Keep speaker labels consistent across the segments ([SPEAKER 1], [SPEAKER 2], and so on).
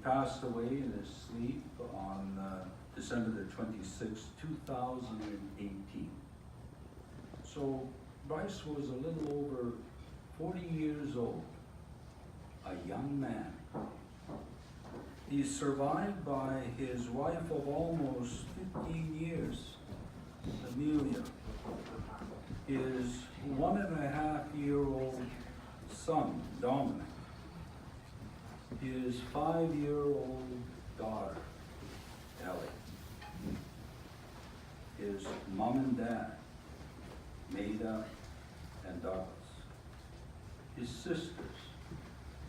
[SPEAKER 1] passed away in his sleep on December the 26th, 2018. So Bryce was a little over 40 years old, a young man. He's survived by his wife of almost 15 years, Amelia, his 1.5-year-old son, Dominic, his 5-year-old daughter, Ellie, his mom and dad, Maida and Douglas, his sisters,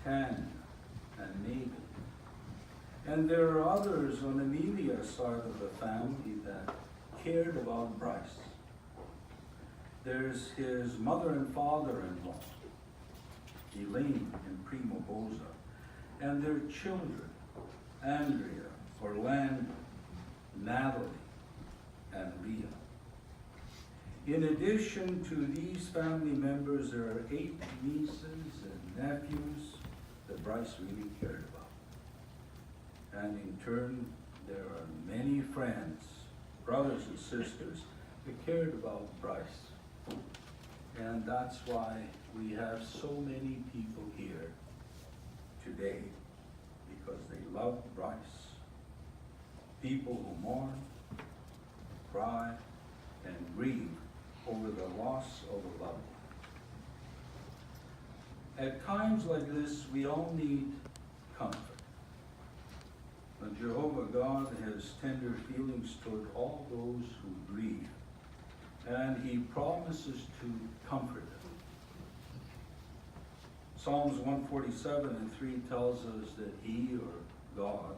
[SPEAKER 1] Tanya and Megan. And there are others on Amelia's side of the family that cared about Bryce. There's his mother and father-in-law, Elaine and Primo Boza, and their children, Andrea, Orlando, Natalie, and Leah. In addition to these family members, there are 8 nieces and nephews that Bryce really cared about. And in turn, there are many friends, brothers and sisters, that cared about Bryce. And that's why we have so many people here today, because they love Bryce. People who mourn, cry, and grieve over the loss of a loved one. At times like this, we all need comfort. But Jehovah God has tender feelings toward all those who grieve, and he promises to comfort them. Psalms 147:3 tells us that he, or God,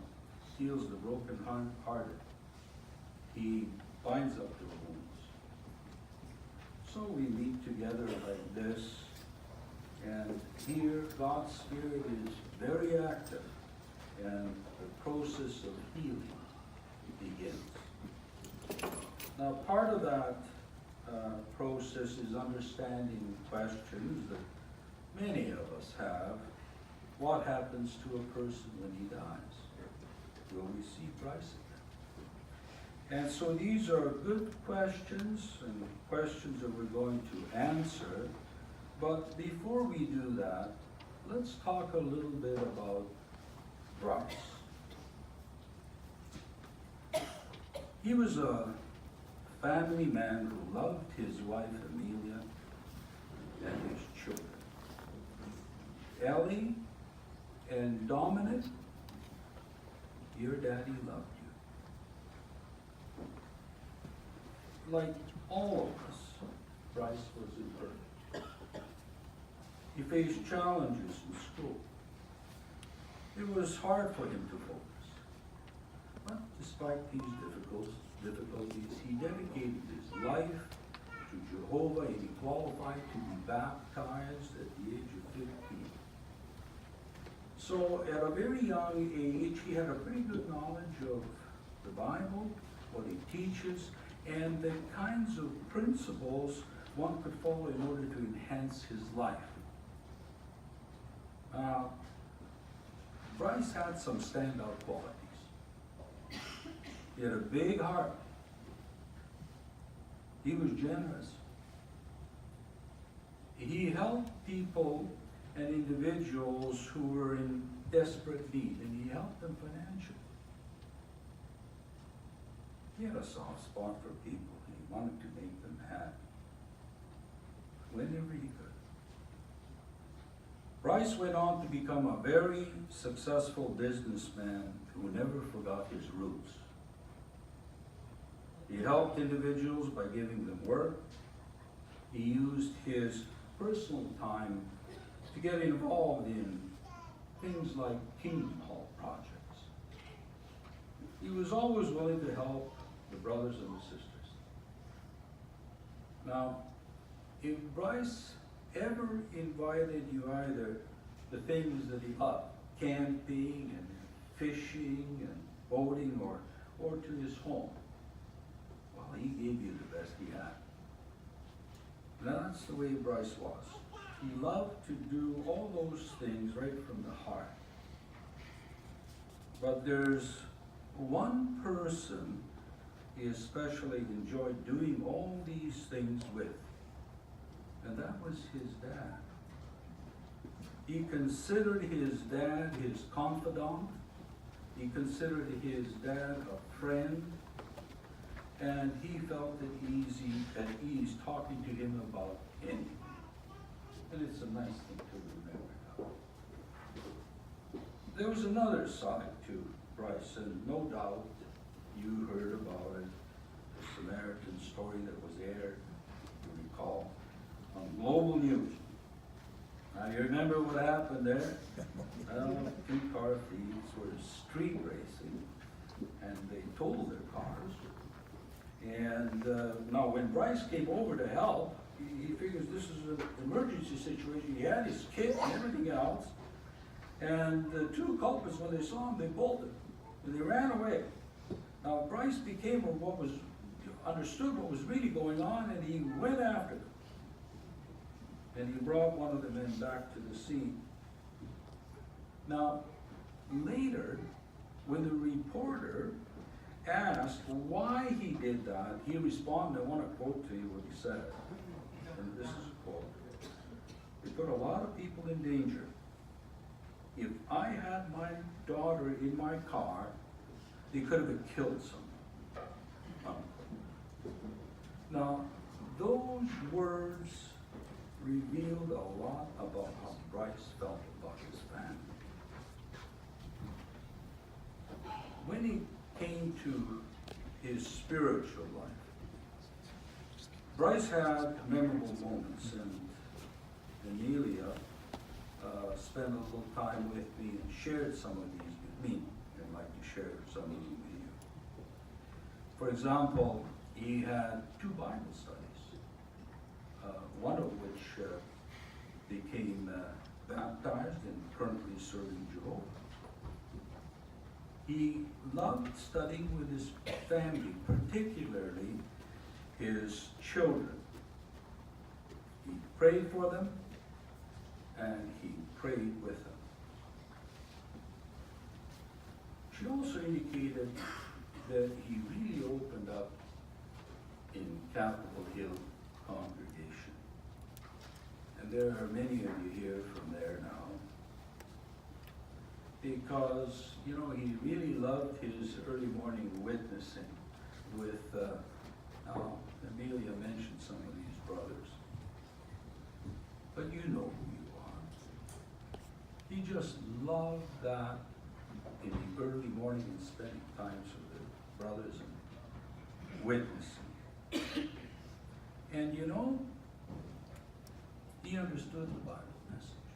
[SPEAKER 1] heals the broken-hearted. He binds up their wounds. So we meet together like this, and here God's Spirit is very active, and the process of healing begins. Now, part of that process is understanding questions that many of us have. What happens to a person when he dies? Will we see Bryce again? And so these are good questions, and questions that we're going to answer. But before we do that, let's talk a little bit about Bryce. He was a family man who loved his wife Amelia and his children. Ellie and Dominic, your daddy loved you. Like all of us, Bryce was imperfect. He faced challenges in school. It was hard for him to focus. But despite these difficulties, he dedicated his life to Jehovah, and he qualified to be baptized at the age of 15. So at a very young age, he had a pretty good knowledge of the Bible, what it teaches, and the kinds of principles one could follow in order to enhance his life. Bryce had some standout qualities. He had a big heart. He was generous. He helped people and individuals who were in desperate need, and he helped them financially. He had a soft spot for people, and he wanted to make them happy whenever he could. Bryce went on to become a very successful businessman who never forgot his roots. He helped individuals by giving them work. He used his personal time to get involved in things like Kingdom Hall projects. He was always willing to help the brothers and the sisters. Now, if Bryce ever invited you either the things that he loved, camping and fishing and boating, or to his home, well, he gave you the best he had. Now, that's the way Bryce was. He loved to do all those things right from the heart. But there's one person he especially enjoyed doing all these things with, and that was his dad. He considered his dad his confidant. He considered his dad a friend, and he felt at ease talking to him about anything. And it's a nice thing to remember. There was another side to Bryce, and no doubt you heard about it, the Samaritan story that was aired, you recall, on global news. Now you remember what happened there? Two car thieves were street racing, and they totaled their cars. And now when Bryce came over to help, he figures this is an emergency situation. He had his kit and everything else. And the two culprits, when they saw him, they bolted. And they ran away. Now Bryce became understood what was really going on, and he went after them. And he brought one of the men back to the scene. Now, later, when the reporter asked why he did that, he responded, I want to quote to you what he said. And this is a quote. It put a lot of people in danger. If I had my daughter in my car, they could have killed someone. Now, those words revealed a lot about how Bryce felt about his family. When he came to his spiritual life, Bryce had memorable moments, and Amelia spent a little time with me and shared some of these with me, and I'd like to share some of them with you. For example, he had 2 Bible studies, one of which became baptized and currently serving Jehovah. He loved studying with his family, particularly his children. He prayed for them, and he prayed with them. She also indicated that he really opened up in Capitol Hill congregation. And there are many of you here from there now. Because, you know, he really loved his early morning witnessing with, Amelia mentioned some of these brothers. But you know who you are. He just loved that in the early morning and spending times with the brothers and witnessing. And you know, he understood the Bible message.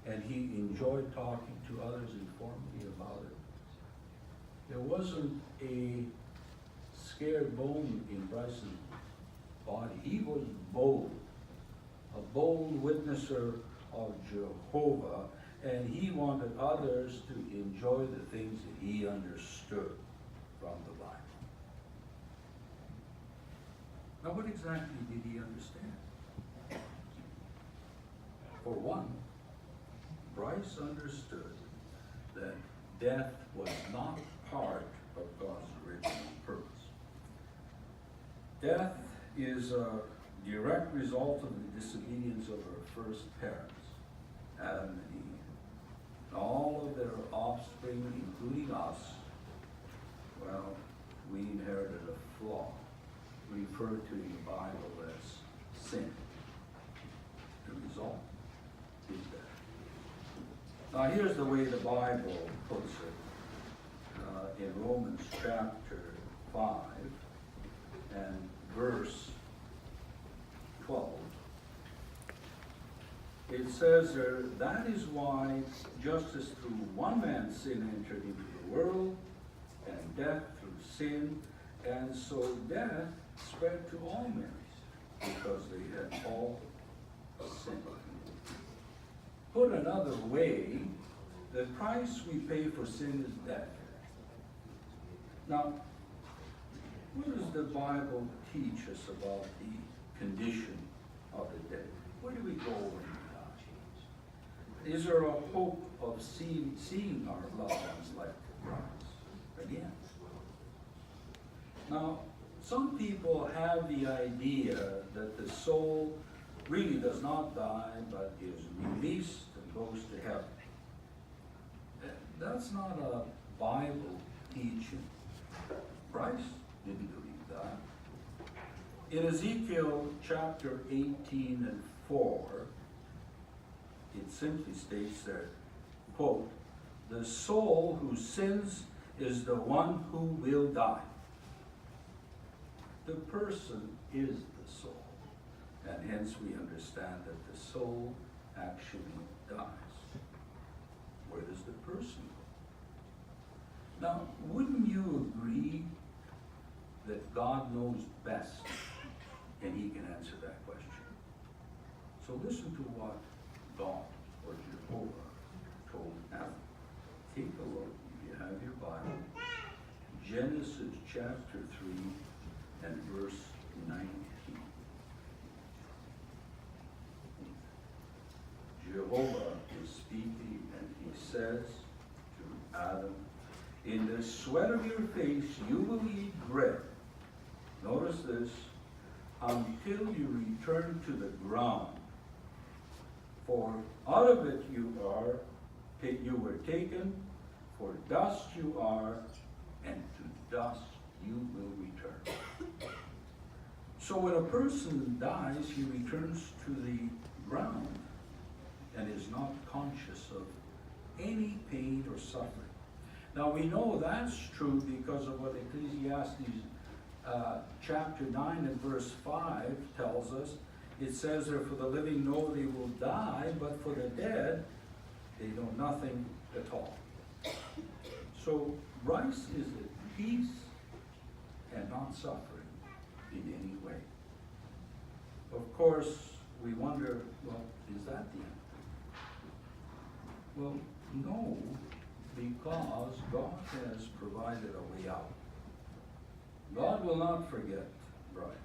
[SPEAKER 1] And he enjoyed talking to others informally about it. There wasn't a scared bone in Bryce's body. He was bold, a bold witnesser of Jehovah, and he wanted others to enjoy the things that he understood from the Bible. Now, what exactly did he understand? For one, Bryce understood that death was not part of God's original purpose. Death is a direct result of the disobedience of our first parents, Adam and Eve. All of their offspring, including us, well, we inherited a flaw, referred to in the Bible as sin. The result is death. Now here's the way the Bible puts it in Romans chapter 5 and verse 12. It says there, that is why just as through one man's sin entered into the world, and death through sin, and so death spread to all men, because they had all sinned. Put another way, the price we pay for sin is death. Now, what does the Bible teach us about the condition of the dead? Where do we go when we die? Is there a hope of seeing our loved ones like Christ again? Now, some people have the idea that the soul really does not die, but is released and goes to heaven. That's not a Bible teaching. Christ didn't believe that. In Ezekiel chapter 18 and 4, it simply states there, quote, "The soul who sins is the one who will die." The person is the soul, and hence we understand that the soul actually dies. Where does the person go? Now, wouldn't you agree that God knows best, and he can answer that question? So listen to what God or Jehovah told Adam. Take a look, if you have your Bible, Genesis chapter 3 and verse 19. Jehovah is speaking, and he says to Adam, "In the sweat of your face you will eat bread." Notice this, "until you return to the ground. For out of it you were taken, for dust you are, and to dust you will return." So when a person dies, he returns to the ground and is not conscious of any pain or suffering. Now we know that's true because of what Ecclesiastes chapter 9 and verse 5 tells us. It says there, "For the living know they will die, but for the dead, they know nothing at all." So Bryce is at peace and not suffering in any way. Of course, we wonder, well, is that the end? Well, no, because God has provided a way out. God will not forget Bryce.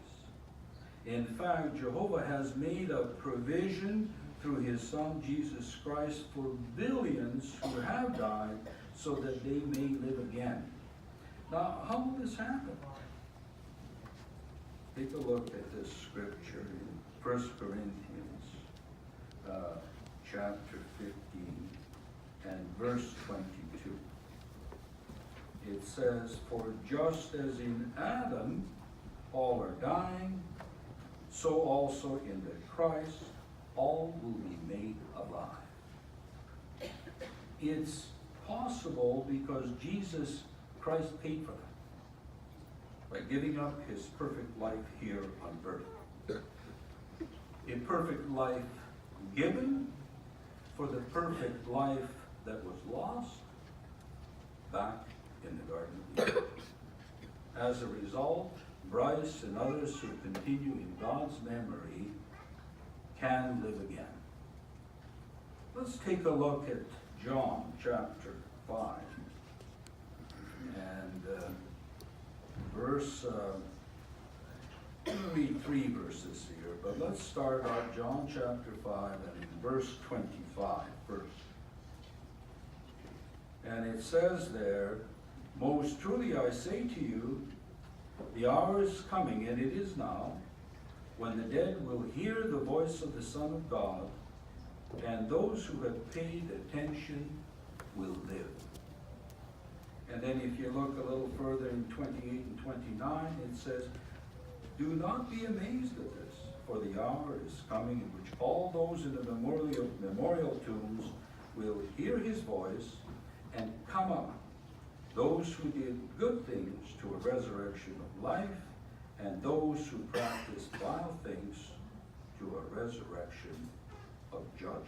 [SPEAKER 1] In fact, Jehovah has made a provision through his Son, Jesus Christ, for billions who have died so that they may live again. Now, how will this happen? Take a look at this scripture in 1 Corinthians chapter 15 and verse 22. It says, "For just as in Adam all are dying, so also in the Christ all will be made alive." It's possible because Jesus Christ paid for that by giving up his perfect life here on earth. A perfect life given for the perfect life that was lost back in the Garden of Eden. As a result, Bryce and others who continue in God's memory can live again. Let's take a look at John chapter 5 and I'm going to read 3 verses here, but let's start out John chapter 5 and verse 25 first. And it says there, "Most truly I say to you, the hour is coming, and it is now, when the dead will hear the voice of the Son of God, and those who have paid attention will live." And then if you look a little further in 28 and 29, it says, "Do not be amazed at this, for the hour is coming in which all those in the memorial tombs will hear his voice and come up, those who did good things to a resurrection of life, and those who practiced vile things to a resurrection of judgment."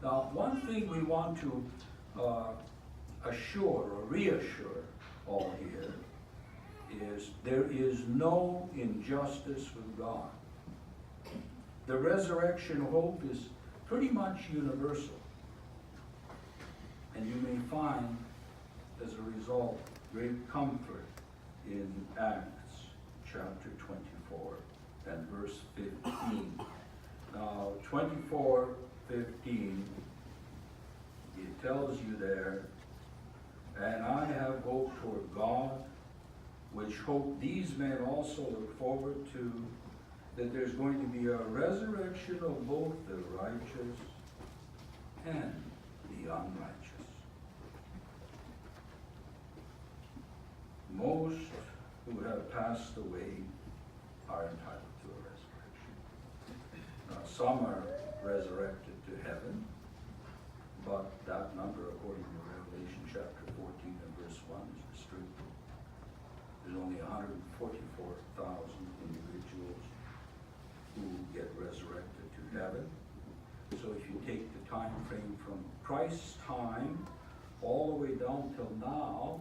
[SPEAKER 1] Now, one thing we want to assure or reassure all here is there is no injustice with God. The resurrection hope is pretty much universal. And you may find, as a result, great comfort in Acts chapter 24 and verse 15. Now, 24, 15, it tells you there, and I have hope toward God, which hope these men also look forward to, that there's going to be a resurrection of both the righteous and the unrighteous. Most who have passed away are entitled to a resurrection. Now, some are resurrected to heaven, but that number, according to Revelation chapter 14 and verse 1, is restricted. There's only 144,000 individuals who get resurrected to heaven. So if you take the time frame from Christ's time all the way down till now,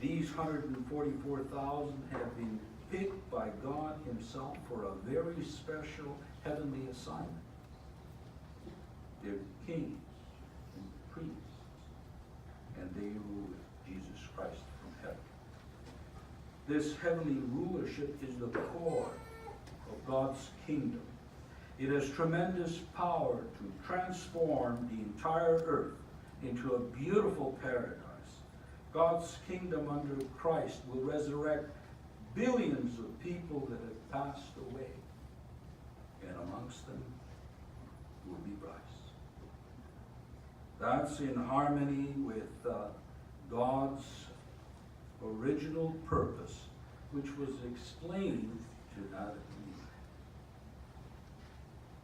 [SPEAKER 1] these 144,000 have been picked by God Himself for a very special heavenly assignment. They're kings and priests, and they rule with Jesus Christ from heaven. This heavenly rulership is the core of God's kingdom. It has tremendous power to transform the entire earth into a beautiful paradise. God's kingdom under Christ will resurrect billions of people that have passed away, and amongst them will be Christ. That's in harmony with God's original purpose, which was explained to Adam and Eve.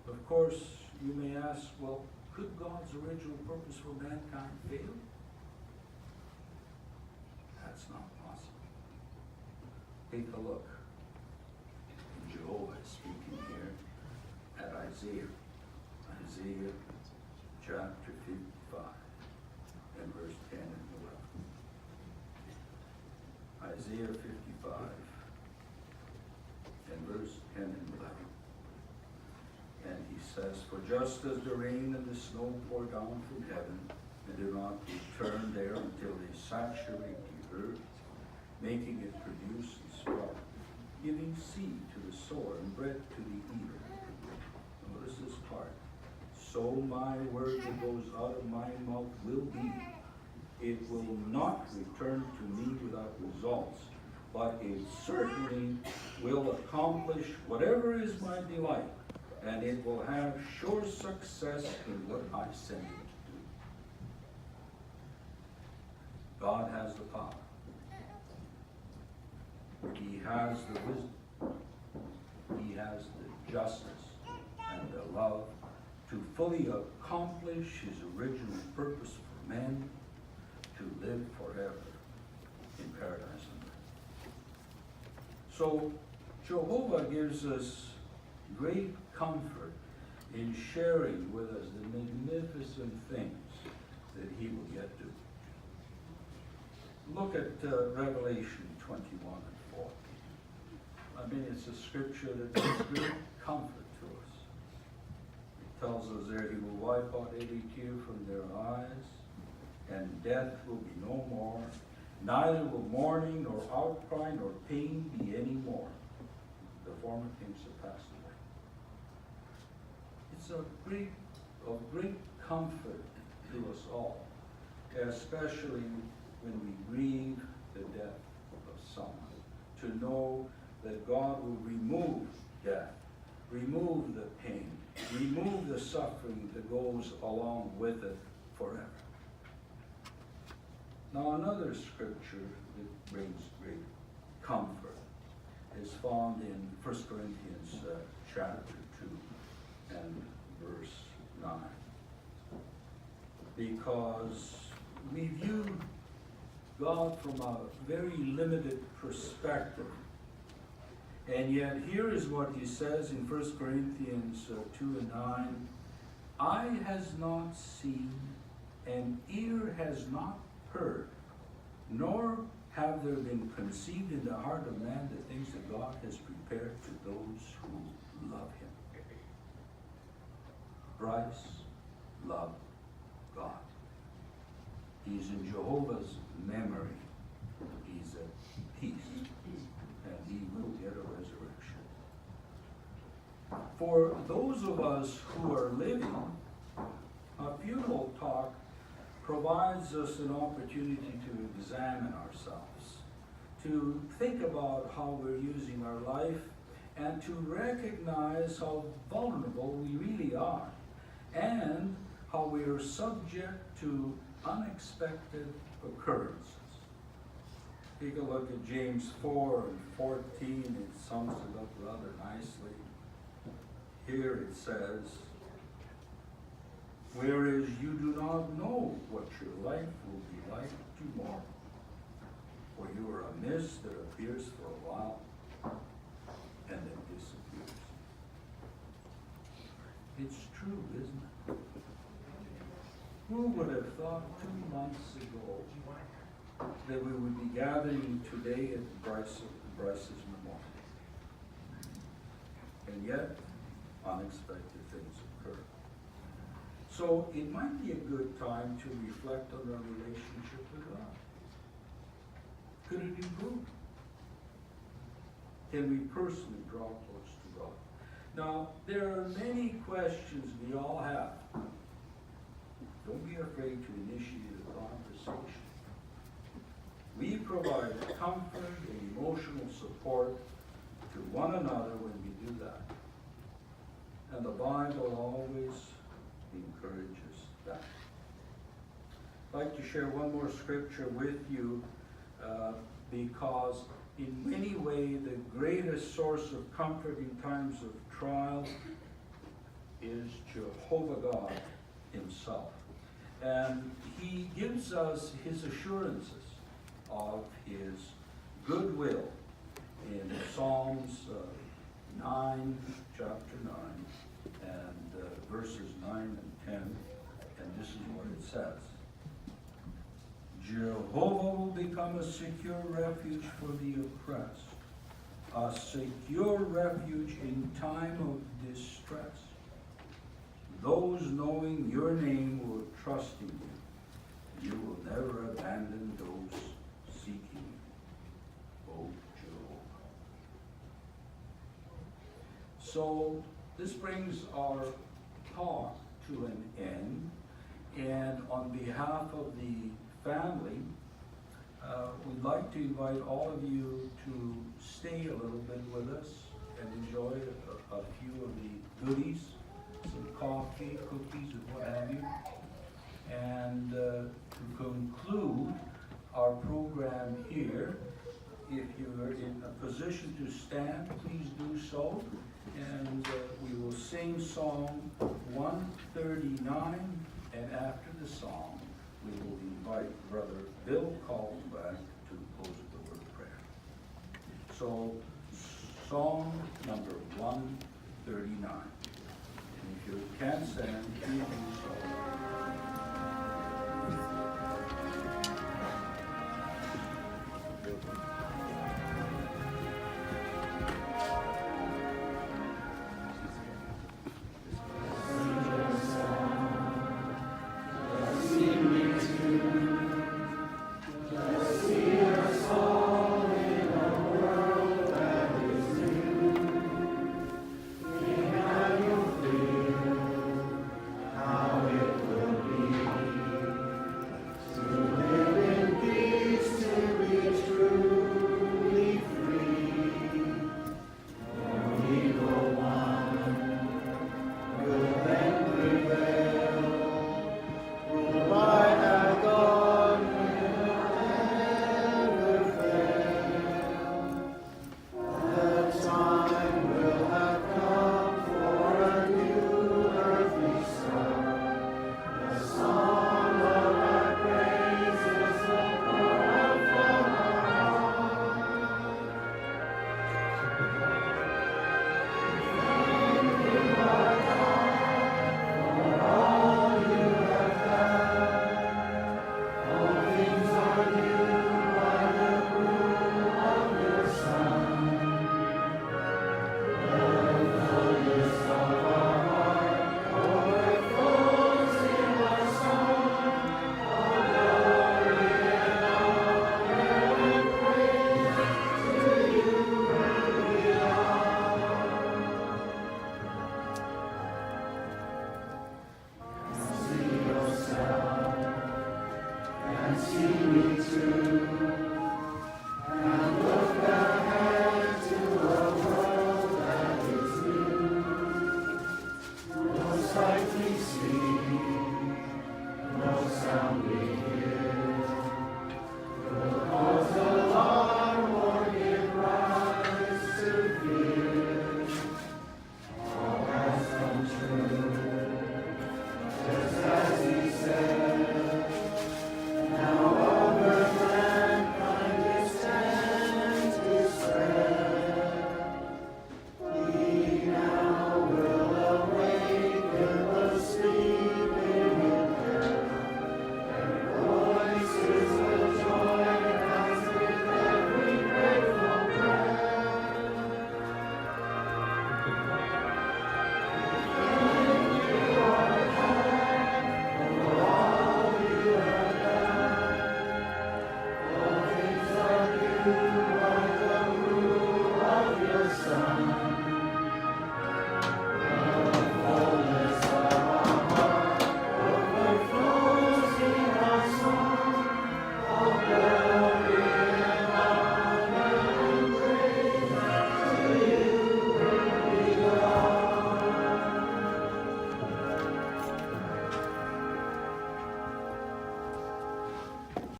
[SPEAKER 1] Of course, you may ask, well, could God's original purpose for mankind fail? That's not possible. Take a look. Jehovah is speaking here at Isaiah. Isaiah chapter 55 and verse 10 and 11. Isaiah 55 and verse 10 and 11. And he says, for just as the rain and the snow pour down from heaven, and do not return there until they saturate the earth, making it produce and sprout, giving seed to the sower and bread to the eater. Notice this part. So my word that goes out of my mouth will be. It will not return to me without results, but it certainly will accomplish whatever is my delight, and it will have sure success in what I send it to do. God has the power. He has the wisdom. He has the justice and the love to fully accomplish His original purpose for men to live forever in paradise on earth. So Jehovah gives us great comfort in sharing with us the magnificent things that He will yet do. Look at Revelation 21 and 4. I mean, it's a scripture that gives great comfort to us. It tells us there, He will wipe out every tear from their eyes, and death will be no more. Neither will mourning, nor outcry, nor pain be any more. The former things have passed away. It's of great comfort to us all, especially when we grieve the death of someone, to know that God will remove death, remove the pain, remove the suffering that goes along with it forever. Now, another scripture that brings great comfort is found in 1 Corinthians chapter 2 and verse 9. Because we view God from a very limited perspective. And yet here is what he says in 1 Corinthians 2 and 9. Eye has not seen, and ear has not heard, nor have there been conceived in the heart of man the things that God has prepared to those who love Him. Bryce loved God. He's in Jehovah's memory. He's at peace, and he will get a resurrection. For those of us who are living, a funeral talk provides us an opportunity to examine ourselves, to think about how we're using our life, and to recognize how vulnerable we really are, and how we are subject to unexpected occurrences. Take a look at James 4:14. It sums it up rather nicely. Here it says, whereas you do not know what your life will be like tomorrow, for you are a mist that appears for a while and then disappears. It's true, isn't it? Who would have thought 2 months ago that we would be gathering today at Bryce's memorial? And yet, unexpected things occur. So it might be a good time to reflect on our relationship with God. Could it improve? Can we personally draw close to God? Now, there are many questions we all have. Don't be afraid to initiate a conversation. We provide comfort and emotional support to one another when we do that. And the Bible always encourages that. I'd like to share one more scripture with you because in many ways the greatest source of comfort in times of trial is Jehovah God himself. And he gives us his assurances of his goodwill in Psalms 9, chapter 9, and verses 9 and 10, and this is what it says. Jehovah will become a secure refuge for the oppressed, a secure refuge in time of distress. Those knowing your name will trust in you. You will never abandon those seeking you, O Jehovah. So this brings our talk to an end, and on behalf of the family, we'd like to invite all of you to stay a little bit with us and enjoy a few of the goodies, some coffee, cookies, and what have you. And to conclude our program here, if you're in a position to stand, please do so. And we will sing Psalm 139, and after the song, we will invite Brother Bill Caldwell to close with the word of prayer. So, Psalm number 139. And if you can't stand, please do so.